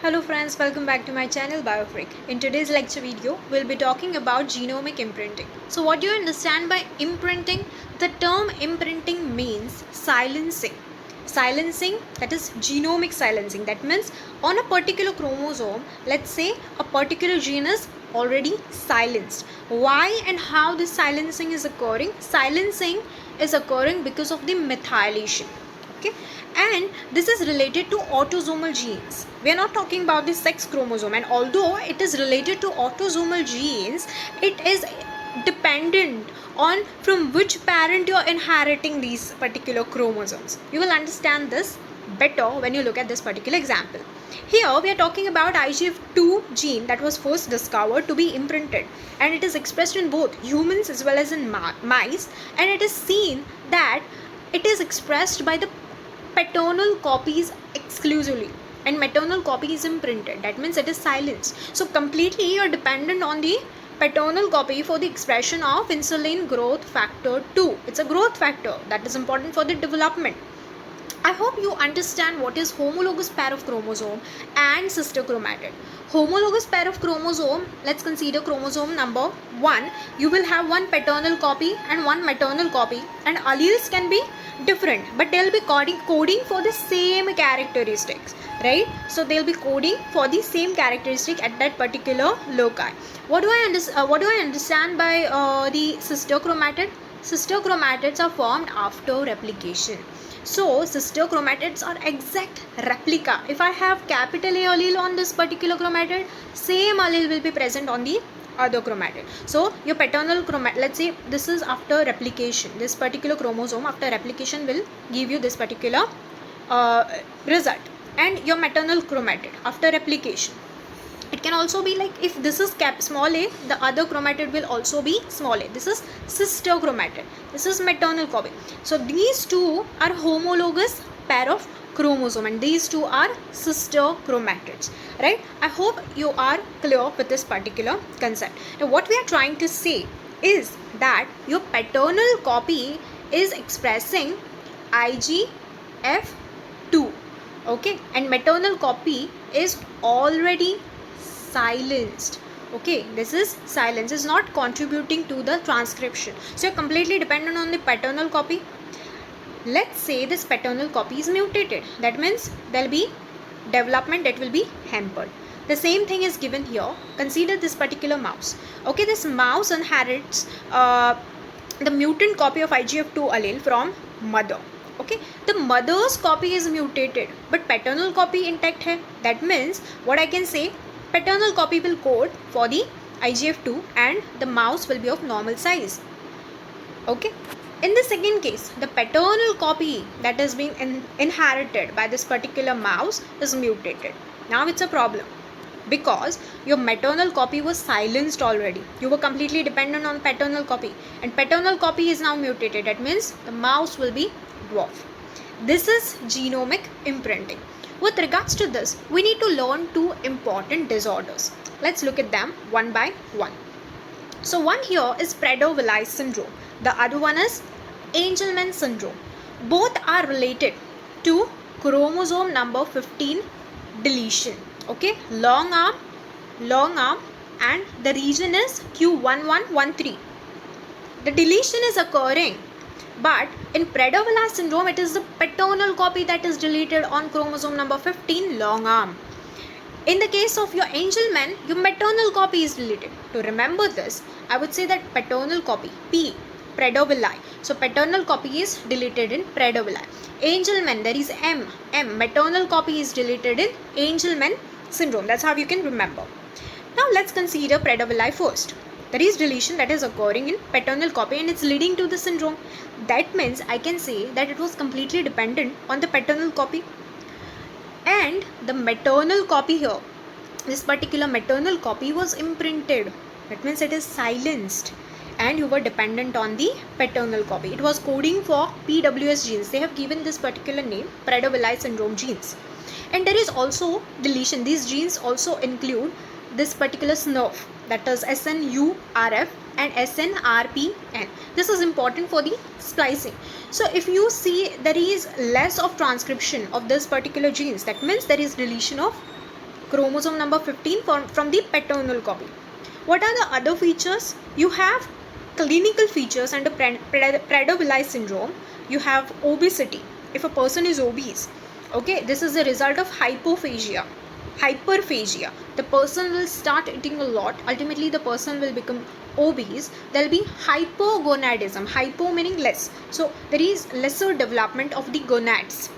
Hello friends, welcome back to my channel BioFreak. In today's lecture video, we'll be talking about genomic imprinting. So what do you understand by imprinting? The term imprinting means silencing. Silencing, that is genomic silencing. That means on a particular chromosome, let's say a particular gene is already silenced. Why and how this silencing is occurring? Silencing is occurring because of the methylation. Okay, and this is related to autosomal genes. We are not talking about the sex chromosome, and although it is related to autosomal genes, it is dependent on from which parent you are inheriting these particular chromosomes. You will understand this better when you look at this particular example. Here we are talking about IGF2 gene that was first discovered to be imprinted, and it is expressed in both humans as well as in mice, and it is seen that it is expressed by the paternal copies exclusively, and maternal copy is imprinted. That means it is silenced. So completely you are dependent on the paternal copy for the expression of insulin growth factor 2. It's a growth factor that is important for the development. I hope you understand what is homologous pair of chromosome and sister chromatid. Homologous pair of chromosome, let's consider chromosome number 1. You will have one paternal copy and one maternal copy, and alleles can be different, but they'll be coding for the same characteristics, right? So they'll be coding for the same characteristic at that particular loci. What do I understand by the sister chromatid? Sister chromatids are formed after replication. So sister chromatids are exact replica. If I have capital A allele on this particular chromatid, same allele will be present on the other chromatid. So your paternal chromatid, let's say this is after replication, this particular chromosome after replication will give you this particular result. And your maternal chromatid after replication, it can also be like, if this is small a, the other chromatid will also be small a. This is sister chromatid, this is maternal copy. So these two are homologous pair of chromosome, and these two are sister chromatids, right? I hope you are clear with this particular concept. Now what we are trying to say is that your paternal copy is expressing IGF2, okay, and maternal copy is already silenced. Okay, this is silence, is not contributing to the transcription. So you're completely dependent on the paternal copy. Let's say this paternal copy is mutated. That means there'll be development that will be hampered. The same thing is given here. Consider this particular mouse. Okay, this mouse inherits the mutant copy of IGF2 allele from mother. Okay, the mother's copy is mutated, but paternal copy intact hai. That means what I can say, paternal copy will code for the IGF2 and the mouse will be of normal size. Okay. In the second case, the paternal copy that is being inherited by this particular mouse is mutated. Now it's a problem because your maternal copy was silenced already. You were completely dependent on paternal copy, and paternal copy is now mutated. That means the mouse will be dwarf. This is genomic imprinting. With regards to this, we need to learn two important disorders. Let's look at them one by one. So one here is Prader-Willi syndrome. The other one is Angelman syndrome. Both are related to chromosome number 15 deletion. Okay, long arm, and the region is Q1113. The deletion is occurring, but in Prader-Willi syndrome, it is the paternal copy that is deleted on chromosome number 15, long arm. In the case of your Angelman, your maternal copy is deleted. To remember this, I would say that paternal copy, P, Prader-Willi. So paternal copy is deleted in Prader-Willi. Angelman, there is M, maternal copy is deleted in Angelman syndrome. That's how you can remember. Now let's consider Prader-Willi first. There is deletion that is occurring in paternal copy, and it's leading to the syndrome. That means I can say that it was completely dependent on the paternal copy. And the maternal copy here, this particular maternal copy was imprinted. That means it is silenced, and you were dependent on the paternal copy. It was coding for PWS genes. They have given this particular name, Prader-Willi syndrome genes. And there is also deletion. These genes also include this particular SNRF, that is SNURF and SNRPN. This is important for the splicing. So if you see there is less of transcription of this particular genes, that means there is deletion of chromosome number 15 from the paternal copy. What are the other features? You have clinical features under Prader-Willi syndrome. You have obesity. If a person is obese, okay, this is the result of hyperphagia. The person will start eating a lot. Ultimately, the person will become obese. There will be hypogonadism. Hypo meaning less. So there is lesser development of the gonads.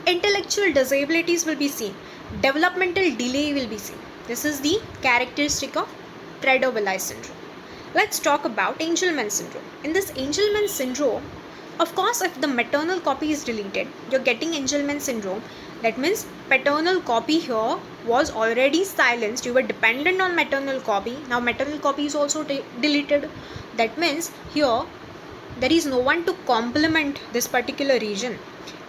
Intellectual disabilities will be seen. Developmental delay will be seen. This is the characteristic of Prader-Willi syndrome. Let's talk about Angelman syndrome. In this Angelman syndrome, of course, if the maternal copy is deleted, you're getting Angelman syndrome. That means paternal copy here was already silenced. You were dependent on maternal copy. Now maternal copy is also deleted. That means here there is no one to complement this particular region,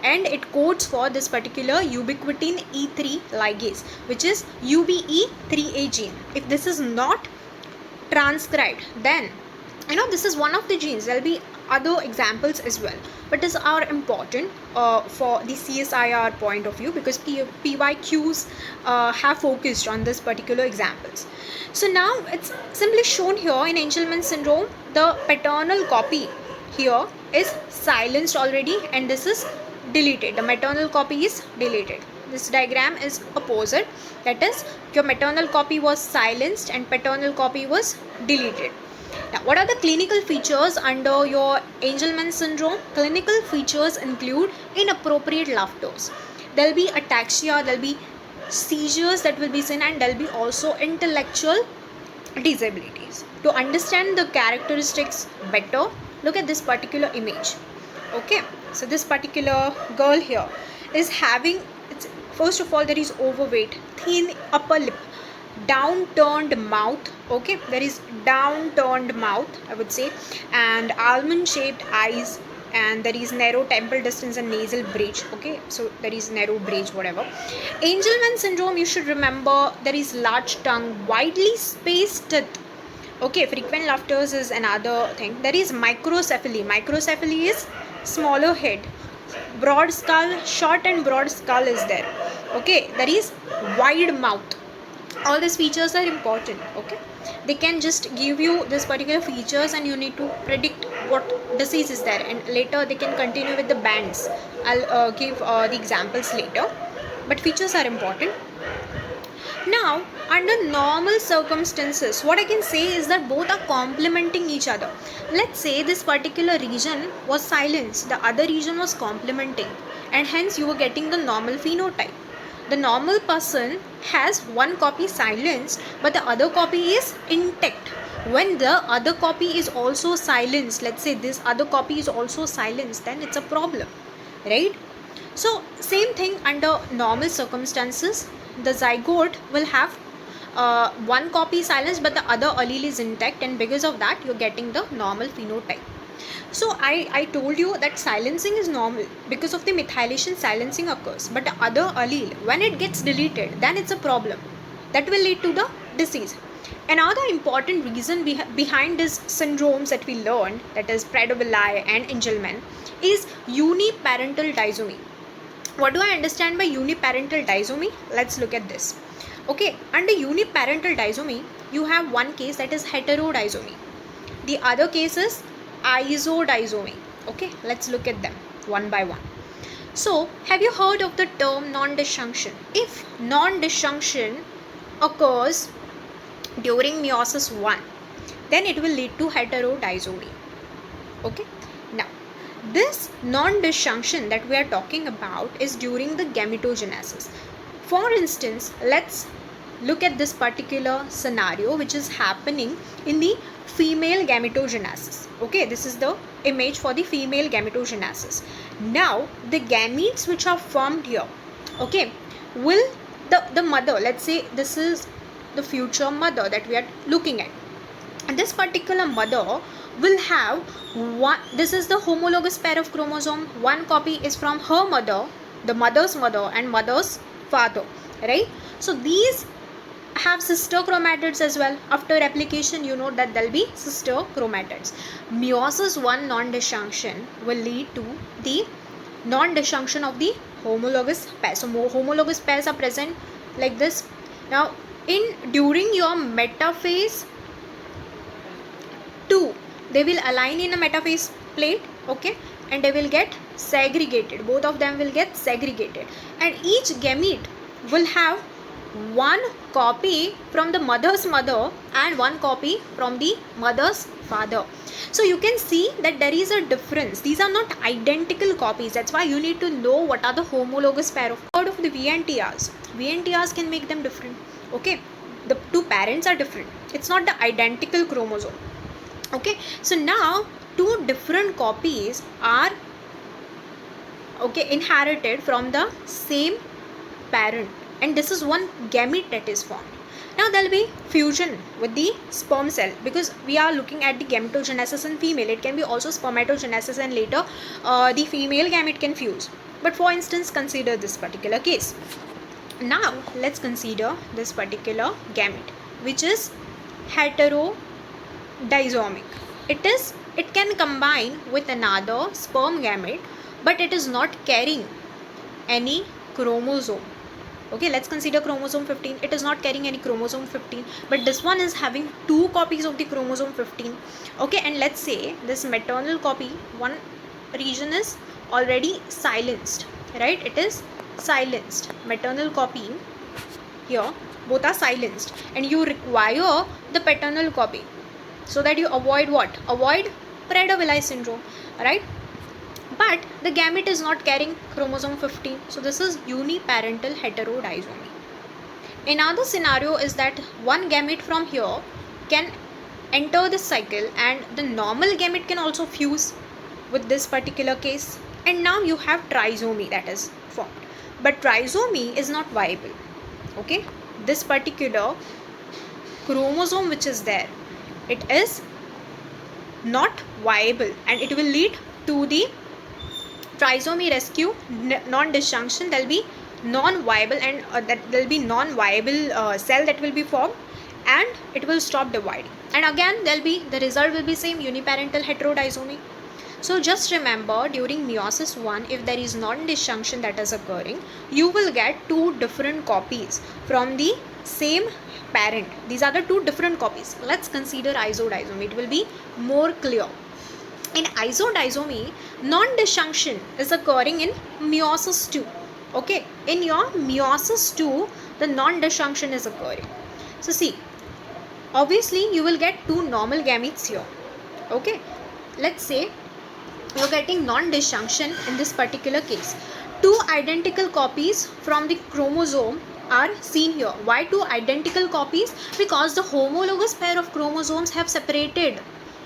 and it codes for this particular ubiquitin E3 ligase, which is UBE3A gene. If this is not transcribed, then this is one of the genes. There will be other examples as well, but these are important for the CSIR point of view, because PYQs have focused on this particular examples. So now it's simply shown here in Angelman syndrome, the paternal copy here is silenced already, and this is deleted. The maternal copy is deleted. This diagram is opposite, that is, your maternal copy was silenced and paternal copy was deleted. Now, what are the clinical features under your Angelman syndrome? Clinical features include inappropriate laughters. There will be ataxia, there will be seizures that will be seen, and there will be also intellectual disabilities. To understand the characteristics better, look at this particular image. Okay, so this particular girl here is having, first of all, there is overweight, thin upper lip, downturned mouth. Okay, there is downturned mouth, I would say, and almond shaped eyes, and there is narrow temple distance and nasal bridge. Okay, so there is narrow bridge, whatever. Angelman syndrome, you should remember, there is large tongue, widely spaced teeth. Okay, frequent laughters is another thing. There is microcephaly. Microcephaly is smaller head, broad skull, short and broad skull is there. Okay, there is wide mouth. All these features are important. Okay, they can just give you this particular features, and you need to predict what disease is there, and later they can continue with the bands. I'll give the examples later, but features are important. Now, under normal circumstances, what I can say is that both are complementing each other. Let's say this particular region was silenced, the other region was complementing, and hence you were getting the normal phenotype. The normal person has one copy silenced, but the other copy is intact. When the other copy is also silenced, let's say this other copy is also silenced, then it's a problem, right? So same thing under normal circumstances, the zygote will have one copy silenced, but the other allele is intact, and because of that you're getting the normal phenotype. So I told you that silencing is normal. Because of the methylation, silencing occurs, but the other allele, when it gets deleted, then it's a problem. That will lead to the disease. Another important reason behind these syndromes that we learned, that is Prader-Willi and Angelman, is uniparental disomy. What do I understand by uniparental disomy? Let's look at this. Okay, under uniparental disomy, you have one case, that is heterodisomy. The other case is isodisomy. Okay, let's look at them one by one. So, have you heard of the term non-disjunction? If non-disjunction occurs during meiosis 1, then it will lead to heterodisomy. Okay, now this non-disjunction that we are talking about is during the gametogenesis. For instance, let's look at this particular scenario which is happening in the female gametogenesis. Okay, this is the image for the female gametogenesis. Now the gametes which are formed here, okay, will the mother, let's say this is the future mother that we are looking at, and this particular mother will have one, this is the homologous pair of chromosome, one copy is from her mother, the mother's mother and mother's father, right? So these have sister chromatids as well. After replication, you know that there will be sister chromatids. Meiosis 1 non-disjunction will lead to the non-disjunction of the homologous pairs. So homologous pairs are present like this. Now during your metaphase 2, they will align in a metaphase plate, okay, and they will get segregated. Both of them will get segregated, and each gamete will have one copy from the mother's mother and one copy from the mother's father. So you can see that there is a difference. These are not identical copies. That's why you need to know what are the homologous pair of the VNTRs. VNTRs can make them different, okay. The two parents are different. It's not the identical chromosome, okay. So now two different copies are, okay, inherited from the same parent, and this is one gamete that is formed. Now there will be fusion with the sperm cell, because we are looking at the gametogenesis in female. It can be also spermatogenesis, and later the female gamete can fuse. But for instance, consider this particular case. Now let's consider this particular gamete, which is heterodisomic. It can combine with another sperm gamete, but it is not carrying any chromosome. Okay, let's consider chromosome 15. It is not carrying any chromosome 15, but this one is having two copies of the chromosome 15. Okay, and let's say this maternal copy, one region is already silenced, right? It is silenced. Maternal copy here, both are silenced, and you require the paternal copy so that you avoid what? Avoid Prader-Willi syndrome, right? But the gamete is not carrying chromosome 15, so this is uniparental heterodisomy. Another scenario is that one gamete from here can enter the cycle, and the normal gamete can also fuse with this particular case, and now you have trisomy that is formed. But trisomy is not viable, okay. This particular chromosome which is there, it is not viable, and it will lead to the trisomy rescue, non-disjunction. There will be non-viable, and that there will be non-viable cell that will be formed, and it will stop dividing, and again the result will be same, uniparental heterodisomy. So just remember, during meiosis 1, if there is non-disjunction that is occurring, you will get two different copies from the same parent. These are the two different copies. Let's consider isodisomy. It will be more clear. In isodisomy, non-disjunction is occurring in meiosis 2. Okay, in your meiosis 2, the non-disjunction is occurring. So see, obviously you will get two normal gametes here. Okay, let's say you're getting non-disjunction in this particular case. Two identical copies from the chromosome are seen here. Why two identical copies? Because the homologous pair of chromosomes have separated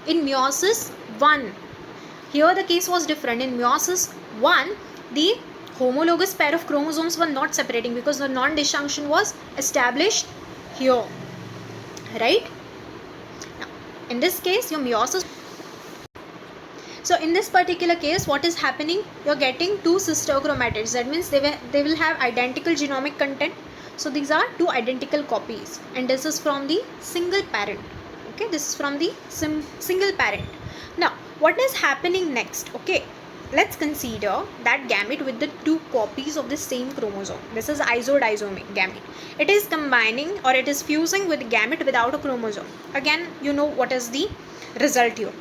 in meiosis 1. Here the case was different. In meiosis 1, the homologous pair of chromosomes were not separating because the non-disjunction was established here, right? Now, in this case, your meiosis. So in this particular case, what is happening? You're getting two sister chromatids. That means they will have identical genomic content. So these are two identical copies, and this is from the single parent. Okay, this is from the single parent. Now, what is happening next? Okay, let's consider that gamete with the two copies of the same chromosome. This is isodisomic gamete. It is combining, or it is fusing with gamete without a chromosome. Again, you know what is the result here.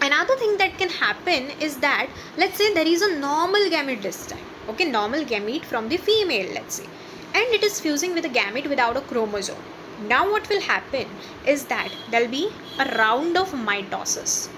Another thing that can happen is that, let's say there is a normal gamete this time. Okay, normal gamete from the female, let's say, and it is fusing with a gamete without a chromosome. Now what will happen is that there will be a round of mitosis.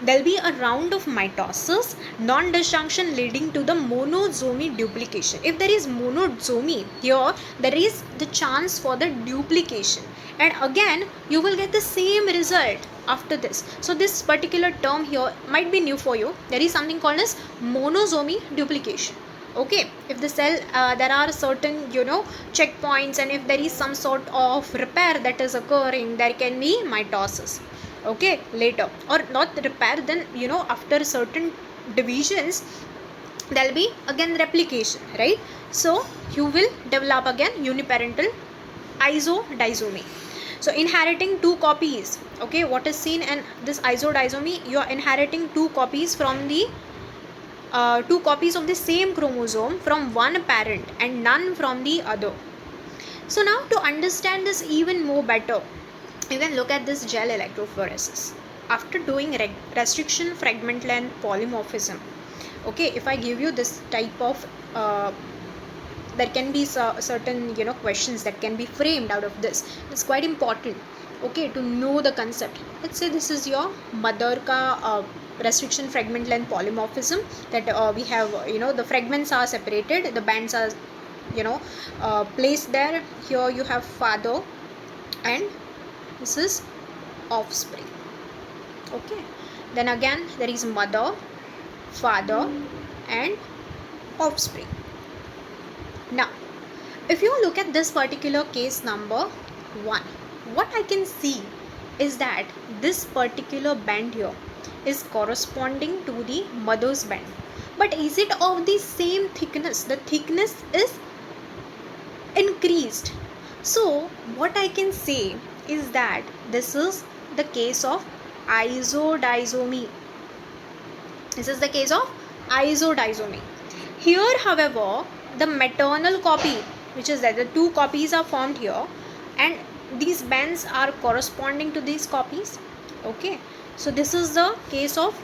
There will be a round of mitosis, non-disjunction leading to the monosomy duplication. If there is monosomy here, there is the chance for the duplication, and again you will get the same result after this. So this particular term here might be new for you. There is something called as monosomy duplication. Okay, if the cell there are certain checkpoints, and if there is some sort of repair that is occurring, there can be mitosis. Okay, later, or not repair, then after certain divisions there will be again replication, right? So you will develop again uniparental isodisomy. So inheriting two copies. Okay, what is seen in this isodisomy? You are inheriting two copies from the two copies of the same chromosome from one parent and none from the other. So now to understand this even more better, you can look at this gel electrophoresis. After doing restriction, fragment length, polymorphism, okay, if I give you this type of there can be certain questions that can be framed out of this. It's quite important, okay, to know the concept. Let's say this is your mother ka restriction, fragment length, polymorphism, that we have the fragments are separated, the bands are placed there. Here you have father and this is offspring, okay. Then again there is mother, father and offspring. Now if you look at this particular case number 1, what I can see is that this particular band here is corresponding to the mother's band, but is it of the same thickness? The thickness is increased. So what I can say is that this is the case of isodisomy. This is the case of isodisomy. Here, however, the maternal copy, which is that the two copies are formed here, and these bands are corresponding to these copies, okay. So this is the case of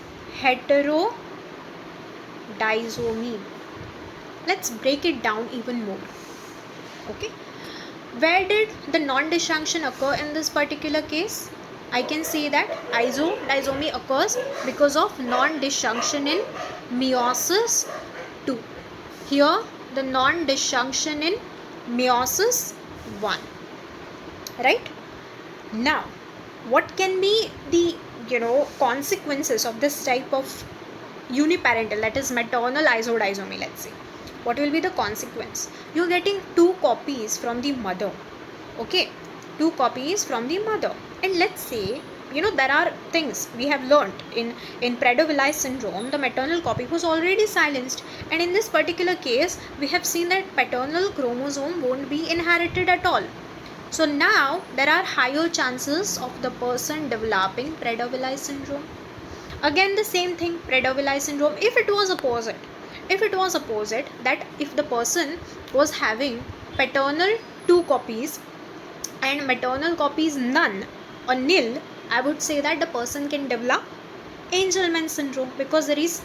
heterodisomy. Let's break it down even more, okay. Where did the non-disjunction occur in this particular case? I can say that isodisomy occurs because of non-disjunction in meiosis 2. Here the non-disjunction in meiosis 1, right? Now what can be the consequences of this type of uniparental, that is maternal isodisomy? Let's say what will be the consequence. You're getting two copies from the mother, okay, two copies from the mother. And let's say there are things we have learned in Prader-Willi syndrome. The maternal copy was already silenced, and in this particular case we have seen that paternal chromosome won't be inherited at all. So now there are higher chances of the person developing Prader-Willi syndrome. Again the same thing, Prader-Willi syndrome, if it was opposite, that if the person was having paternal 2 copies and maternal copies none or nil, I would say that the person can develop Angelman syndrome because there is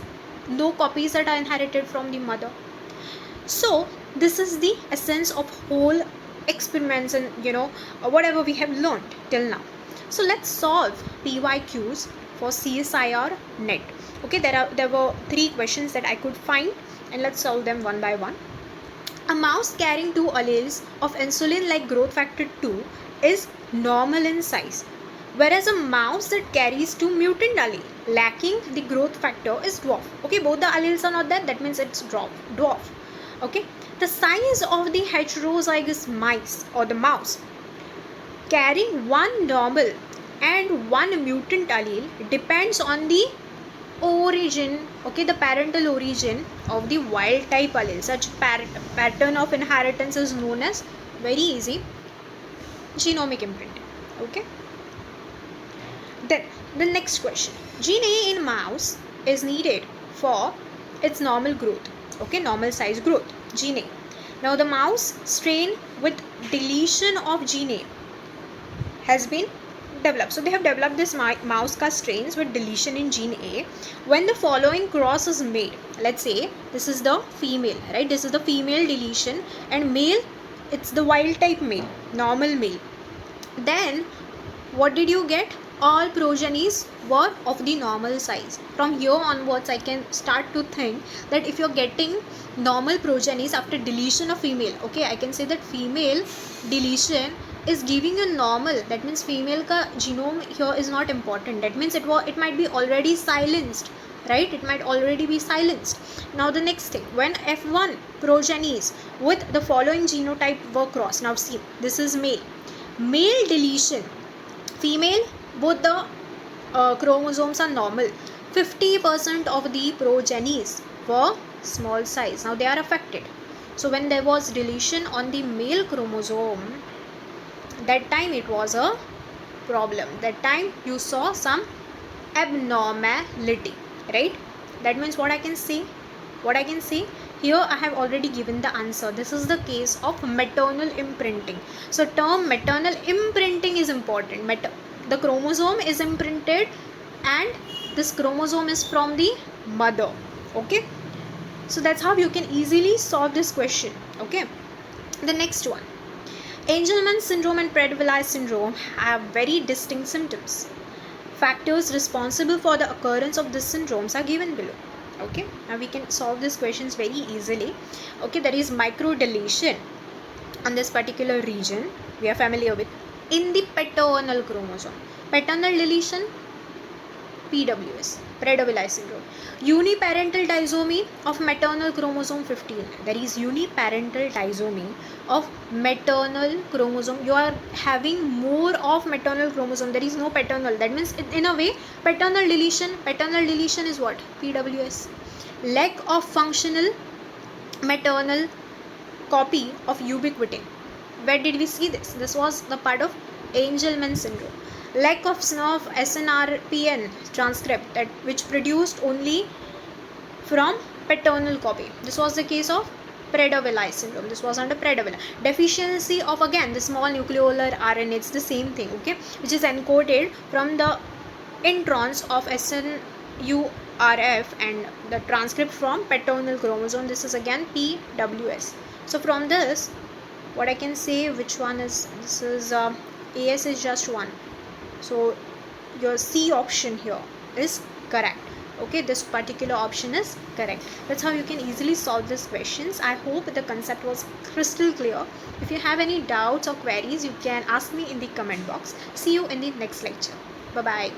no copies that are inherited from the mother. So this is the essence of whole experiments and whatever we have learned till now. So let's solve PYQs for CSIR net. Okay, there were 3 questions that I could find, and let's solve them one by one. A mouse carrying 2 alleles of insulin like growth factor 2 is normal in size, whereas a mouse that carries 2 mutant allele lacking the growth factor is dwarf. Okay, both the alleles are not there, that means it's dwarf. Okay, the size of the heterozygous mice or the mouse carrying 1 normal and 1 mutant allele depends on the origin, okay, the parental origin of the wild type allele. Such pattern of inheritance is known as, very easy, genomic imprinting. Okay, then the next question, gene A in mouse is needed for its normal growth, okay, normal size growth, gene A. Now the mouse strain with deletion of gene A has been developed. So they have developed this mouse ka strains with deletion in gene A. When the following cross is made, let's say this is the female, right, this is the female deletion, and male, it's the wild type male, normal male. Then what did you get? All progenies were of the normal size. From here onwards I can start to think that if you're getting normal progenies after deletion of female, okay, I can say that female deletion is giving you normal, that means female ka genome here is not important, that means it might be already silenced, right, it might already be silenced. Now the next thing, when F1 progenies with the following genotype were crossed, now see, this is male deletion, female, both the chromosomes are normal, 50% of the progenies were small size, now they are affected. So when there was deletion on the male chromosome, that time it was a problem, that time you saw some abnormality, right? That means what I can see Here I have already given the answer. This is the case of maternal imprinting. So term maternal imprinting is important. The chromosome is imprinted and this chromosome is from the mother. Okay, so that's how you can easily solve this question. Okay, the next one, Angelman syndrome and Prader-Willi syndrome have very distinct symptoms. Factors responsible for the occurrence of these syndromes are given below. Okay, now we can solve these questions very easily. Okay, there is microdeletion on this particular region we are familiar with in the paternal chromosome. Paternal deletion, PWS, Prader-Willi syndrome. Uniparental disomy of maternal chromosome 15. There is uniparental disomy of maternal chromosome. You are having more of maternal chromosome. There is no paternal. That means in a way paternal deletion. Paternal deletion is what? PWS. Lack of functional maternal copy of ubiquitin. Where did we see this? This was the part of Angelman syndrome. Lack of SNRPN transcript that which produced only from paternal copy. This was the case of Prader-Willi syndrome. This was under Prader-Willi. Deficiency of again the small nucleolar RNA. It's the same thing. Okay, which is encoded from the introns of SNURF and the transcript from paternal chromosome. This is again PWS. So from this, what I can say, which one is this is AS is just one. So your C option here is correct. Okay, this particular option is correct. That's how you can easily solve these questions. I hope the concept was crystal clear. If you have any doubts or queries, you can ask me in the comment box. See you in the next lecture. Bye bye.